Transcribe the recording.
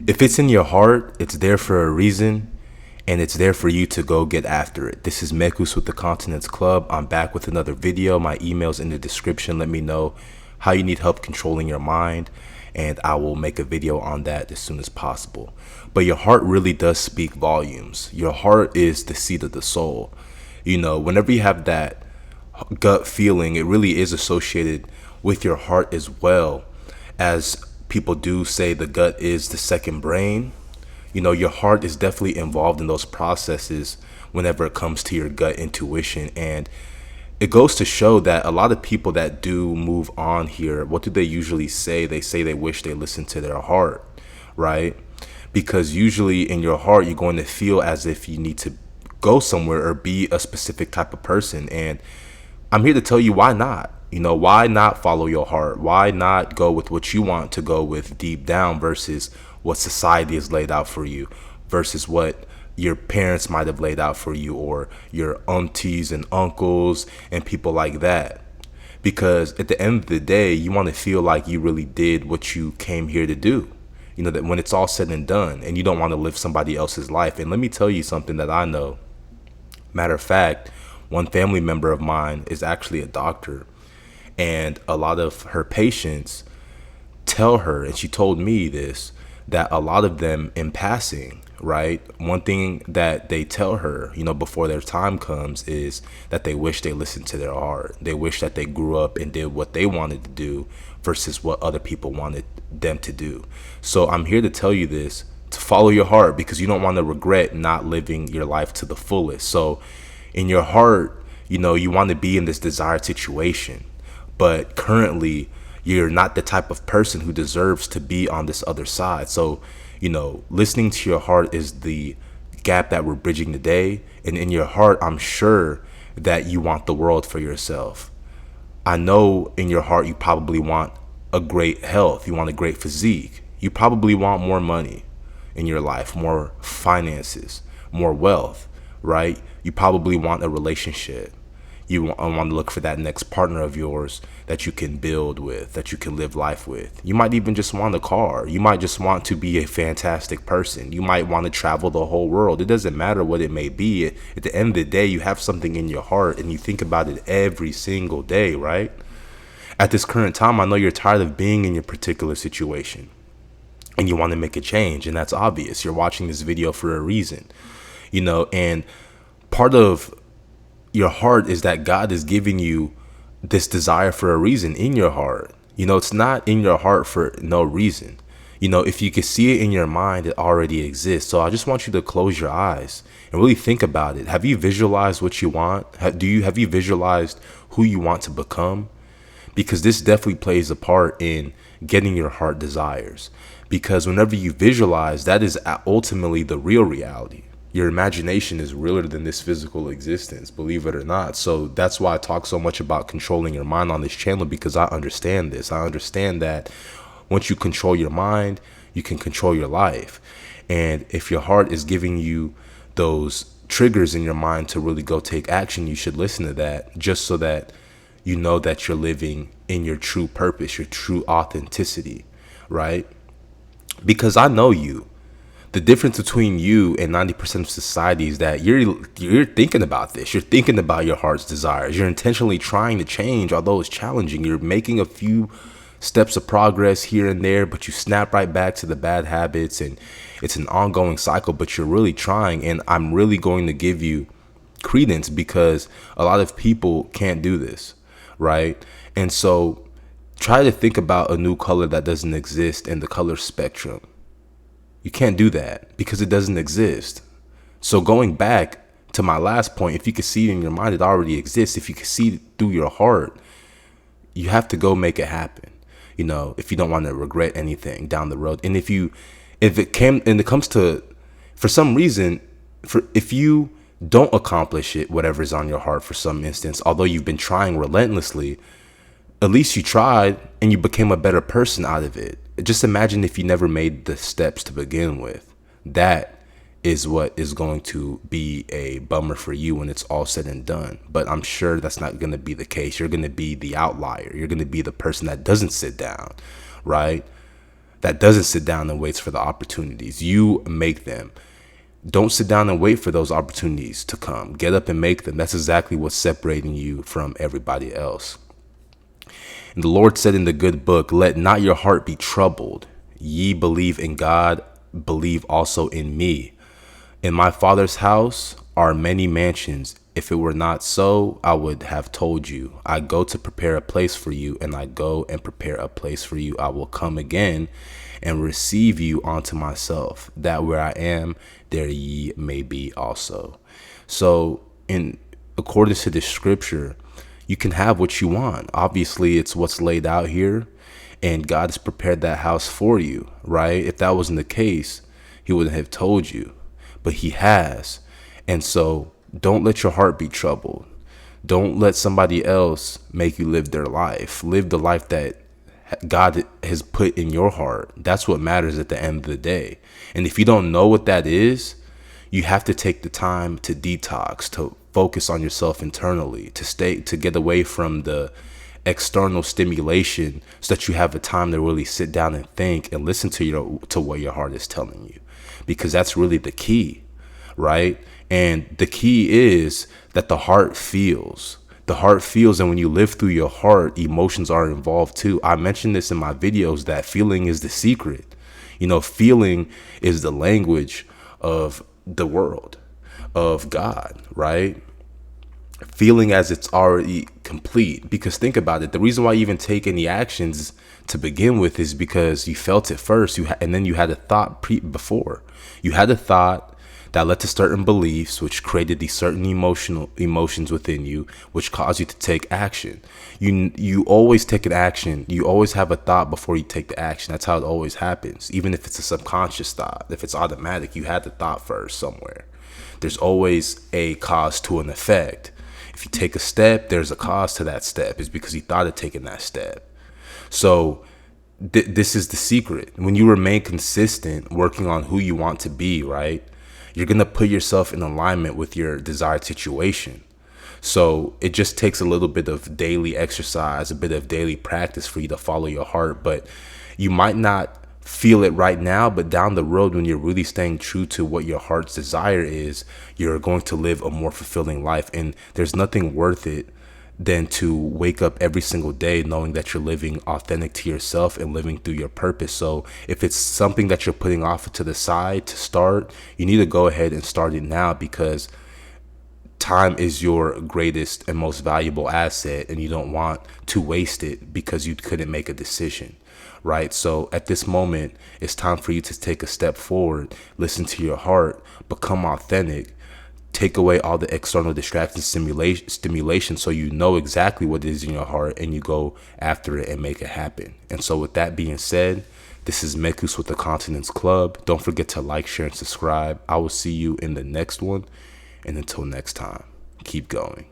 If it's in your heart, it's there for a reason, and it's there for you to go get after it. This is Mekus with the Continence Club. I'm back with another video. My email's in the description. Let me know how you need help controlling your mind, and I will make a video on that as soon as possible. But your heart really does speak volumes. Your heart is the seat of the soul. You know, whenever you have that gut feeling, it really is associated with your heart as well. As people do say, the gut is the second brain. You know, your heart is definitely involved in those processes whenever it comes to your gut intuition. And it goes to show that a lot of people that do move on here, what do they usually say? They say they wish they listened to their heart, right? Because usually in your heart, you're going to feel as if you need to go somewhere or be a specific type of person. And I'm here to tell you, why not? You know, why not follow your heart? Why not go with what you want to go with deep down versus what society has laid out for you, versus what your parents might have laid out for you, or your aunties and uncles and people like that? Because at the end of the day, you want to feel like you really did what you came here to do. You know, that when it's all said and done, and you don't want to live somebody else's life. And let me tell you something that I know. Matter of fact, one family member of mine is actually a doctor, and a lot of her patients tell her, and she told me this, that a lot of them in passing, right? One thing that they tell her, you know, before their time comes is that they wish they listened to their heart. They wish that they grew up and did what they wanted to do versus what other people wanted them to do. So I'm here to tell you this, to follow your heart, because you don't want to regret not living your life to the fullest. So in your heart, you know, you want to be in this desired situation, but currently you're not the type of person who deserves to be on this other side. So, you know, listening to your heart is the gap that we're bridging today. And in your heart, I'm sure that you want the world for yourself. I know in your heart, you probably want a great health. You want a great physique. You probably want more money in your life, more finances, more wealth, right? You probably want a relationship. You want to look for that next partner of yours that you can build with, that you can live life with. You might even just want a car. You might just want to be a fantastic person. You might want to travel the whole world. It doesn't matter what it may be. At the end of the day, you have something in your heart and you think about it every single day, right? At this current time, I know you're tired of being in your particular situation and you want to make a change. And that's obvious. You're watching this video for a reason, you know, and part of your heart is that God is giving you this desire for a reason in your heart. You know, it's not in your heart for no reason. You know, if you can see it in your mind, it already exists. So I just want you to close your eyes and really think about it. Have you visualized what you want? Have you visualized who you want to become? Because this definitely plays a part in getting your heart desires. Because whenever you visualize, that is ultimately the real reality. Your imagination is realer than this physical existence, believe it or not. So that's why I talk so much about controlling your mind on this channel, because I understand this. I understand that once you control your mind, you can control your life. And if your heart is giving you those triggers in your mind to really go take action, you should listen to that, just so that you know that you're living in your true purpose, your true authenticity, right? Because I know you. The difference between you and 90% of society is that you're thinking about this. You're thinking about your heart's desires. You're intentionally trying to change, although it's challenging. You're making a few steps of progress here and there, but you snap right back to the bad habits, and it's an ongoing cycle, but you're really trying. And I'm really going to give you credence, because a lot of people can't do this, right? And so try to think about a new color that doesn't exist in the color spectrum. You can't do that because it doesn't exist. So going back to my last point, if you can see it in your mind, it already exists. If you can see it through your heart, you have to go make it happen. You know, if you don't want to regret anything down the road. And if it comes to, for some reason, if you don't accomplish it, whatever's on your heart for some instance, although you've been trying relentlessly, at least you tried and you became a better person out of it. Just imagine if you never made the steps to begin with. That is what is going to be a bummer for you when it's all said and done. But I'm sure that's not going to be the case. You're going to be the outlier. You're going to be the person that doesn't sit down, right? that doesn't sit down and waits for the opportunities. You make them. Don't sit down and wait for those opportunities to come. Get up and make them. That's exactly what's separating you from everybody else. And the Lord said in the good book, let not your heart be troubled. Ye believe in God, believe also in me. In my Father's house are many mansions. If it were not so, I would have told you. I go to prepare a place for you, and I go and prepare a place for you. I will come again and receive you unto myself, that where I am, there ye may be also. So in accordance to this scripture, you can have what you want. Obviously, it's what's laid out here, and God has prepared that house for you, right? If that wasn't the case, he wouldn't have told you, but he has. And so don't let your heart be troubled. Don't let somebody else make you live their life. Live the life that God has put in your heart. That's what matters at the end of the day. And if you don't know what that is, you have to take the time to detox, to focus on yourself internally, to get away from the external stimulation, so that you have a time to really sit down and think and listen to what your heart is telling you, because that's really the key, right? And the key is that the heart feels. The heart feels, and when you live through your heart, emotions are involved too. I mentioned this in my videos that feeling is the secret. Feeling is the language of the world, of God, right? Feeling as it's already complete. Because think about it, the reason why you even take any actions to begin with is because you felt it first, and then you had a thought before. You had a thought that led to certain beliefs, which created these certain emotions within you, which caused you to take action. You always take an action. You always have a thought before you take the action. That's how it always happens. Even if it's a subconscious thought, if it's automatic, you had the thought first somewhere. There's always a cause to an effect. If you take a step, there's a cause to that step. It's because you thought of taking that step. So this is the secret. When you remain consistent, working on who you want to be, right? You're going to put yourself in alignment with your desired situation. So it just takes a little bit of daily exercise, a bit of daily practice for you to follow your heart. But you might not feel it right now, but down the road, when you're really staying true to what your heart's desire is, you're going to live a more fulfilling life. And there's nothing worth it than to wake up every single day knowing that you're living authentic to yourself and living through your purpose. So if it's something that you're putting off to the side to start, you need to go ahead and start it now, because time is your greatest and most valuable asset, and you don't want to waste it because you couldn't make a decision, right? So at this moment, it's time for you to take a step forward, listen to your heart, become authentic, take away all the external distractions, stimulation, so you know exactly what is in your heart, and you go after it and make it happen. And so with that being said, this is Mekus with the Continence Club. Don't forget to like, share, and subscribe. I will see you in the next one. And until next time, keep going.